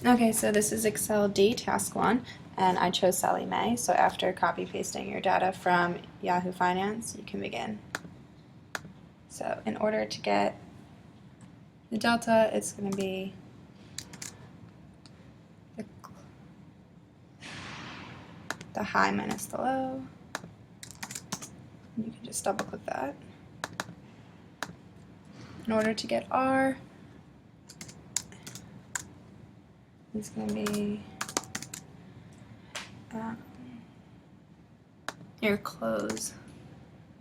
Okay, so this is Excel D task 1, and I chose Sallie Mae. So after copy pasting your data from Yahoo Finance, you can begin. So in order to get the delta, it's going to be the high minus the low. You can just double click that. In order to get R, it's going to be your close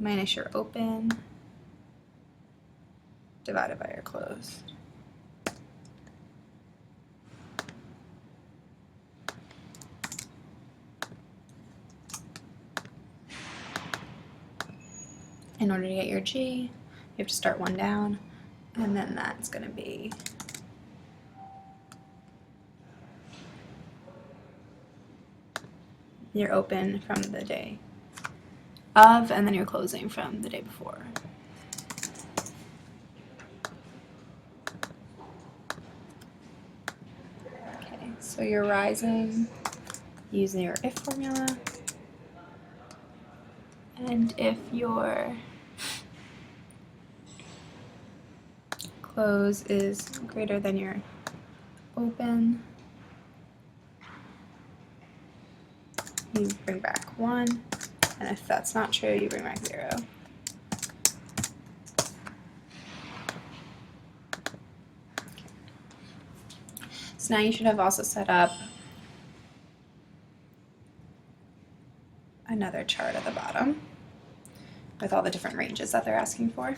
minus your open divided by your close. In order to get your G, you have to start one down, and then that's going to be your open from the day of, and then your closing from the day before. Okay, so you're rising using your if formula, and if your close is greater than your open, you bring back 1, and if that's not true, you bring back 0. So now you should have also set up another chart at the bottom with all the different ranges that they're asking for.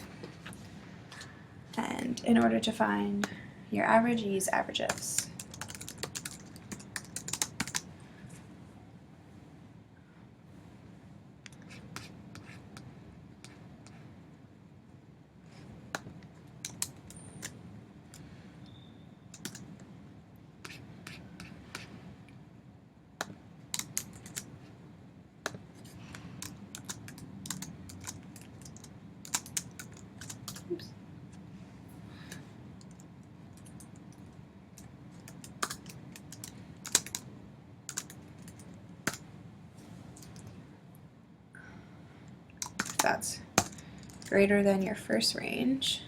And in order to find your average, you use average ifs. Oops. If that's greater than your first range,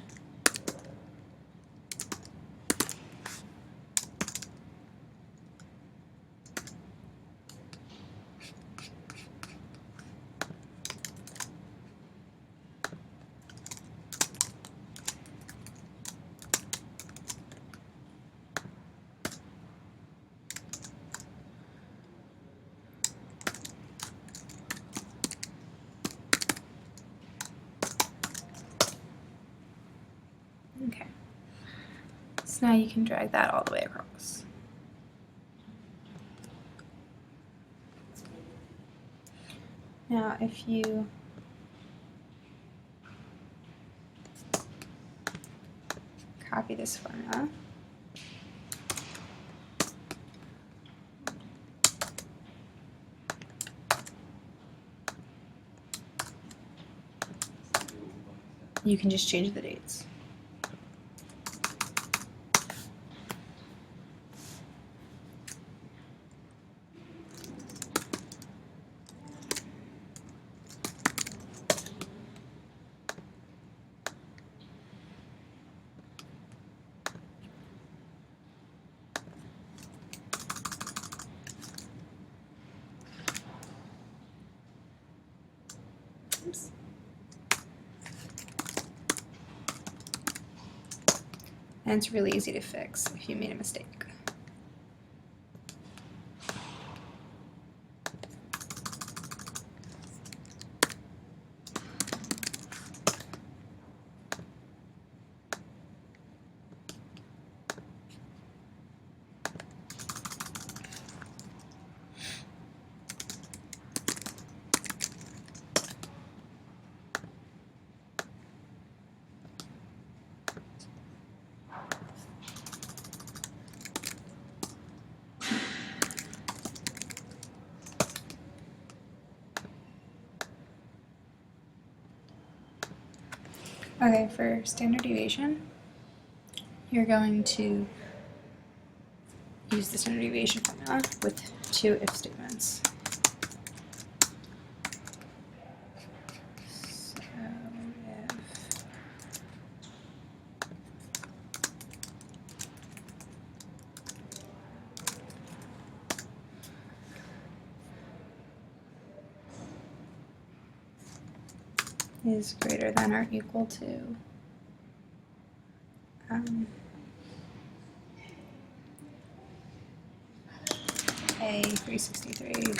okay. So now you can drag that all the way across. Now if you copy this formula, you can just change the dates. Oops. And it's really easy to fix if you made a mistake. Okay, for standard deviation, you're going to use the standard deviation formula with two if statements. So if is greater than or equal to A 363.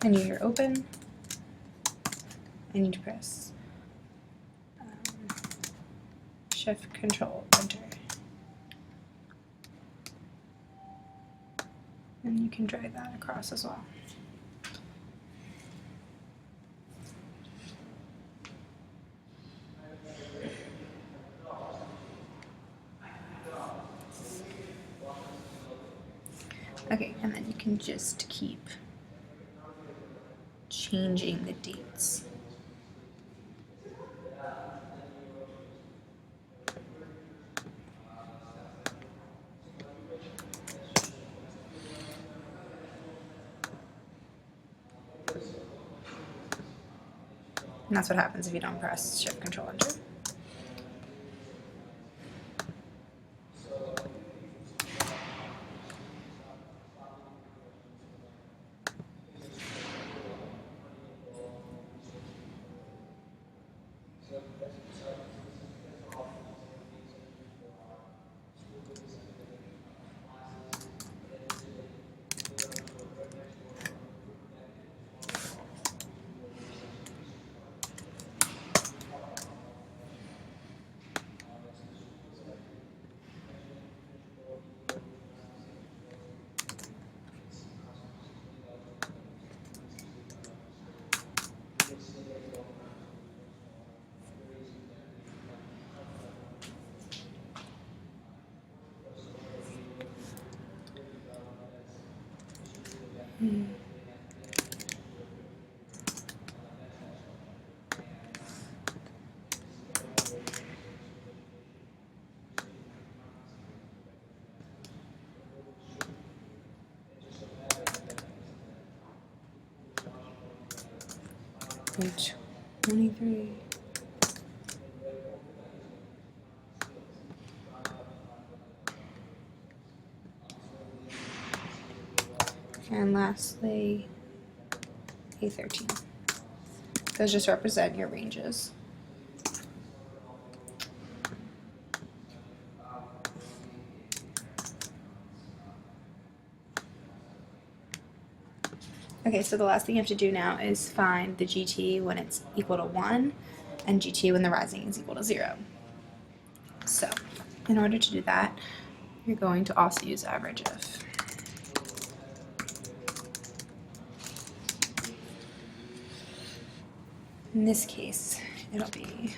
And you're open. I need to press Shift Control Enter. And you can drag that across as well. Okay, and then you can just keep changing the dates. And that's what happens if you don't press Shift Control Enter. Page 23. And lastly, A13. Those just represent your ranges. Okay, so the last thing you have to do now is find the GT when it's equal to 1 and GT when the rising is equal to 0. So, in order to do that, you're going to also use average if. In this case, it'll be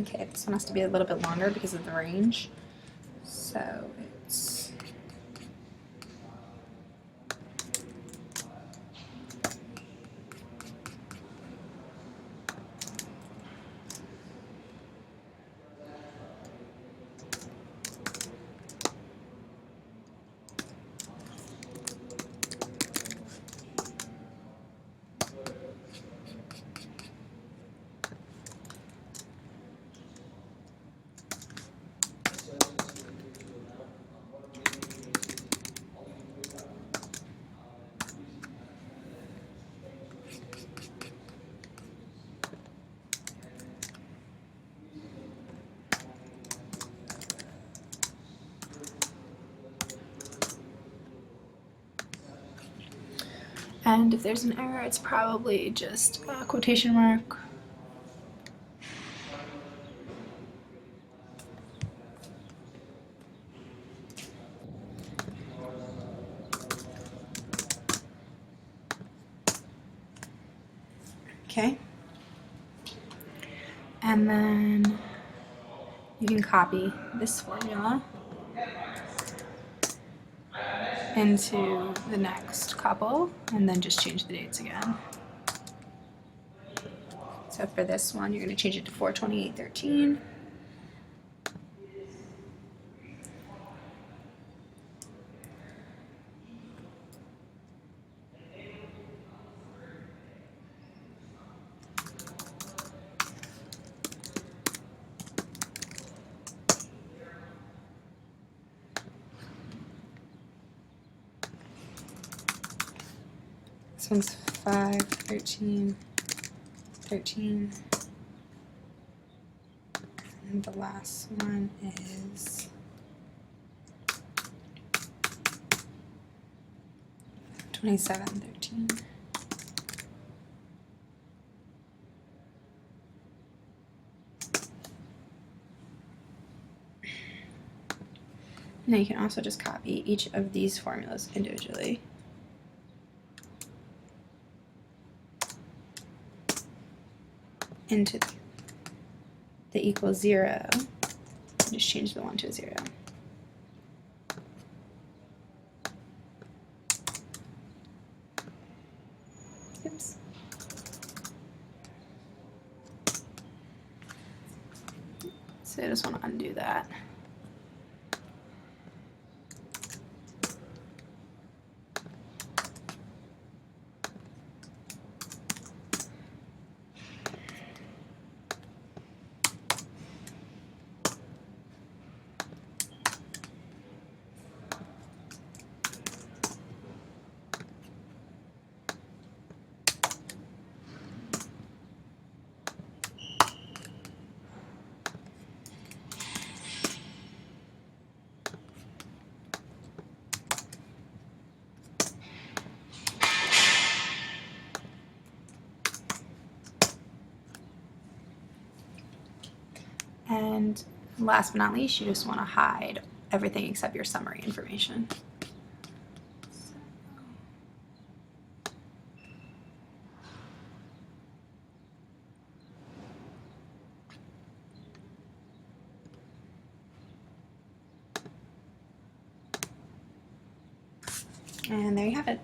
okay, this one has to be a little bit longer because of the range. So it's And if there's an error, it's probably just a quotation mark. Okay. And then you can copy this formula into the next couple and then just change the dates again. So for this one, you're going to change it to 4/28/13. This one's 5/13/13. And the last one is 27/13. Now you can also just copy each of these formulas individually. Into the equals 0, just change the 1 to a 0. Oops. So I just want to undo that. And last but not least, you just want to hide everything except your summary information. And there you have it.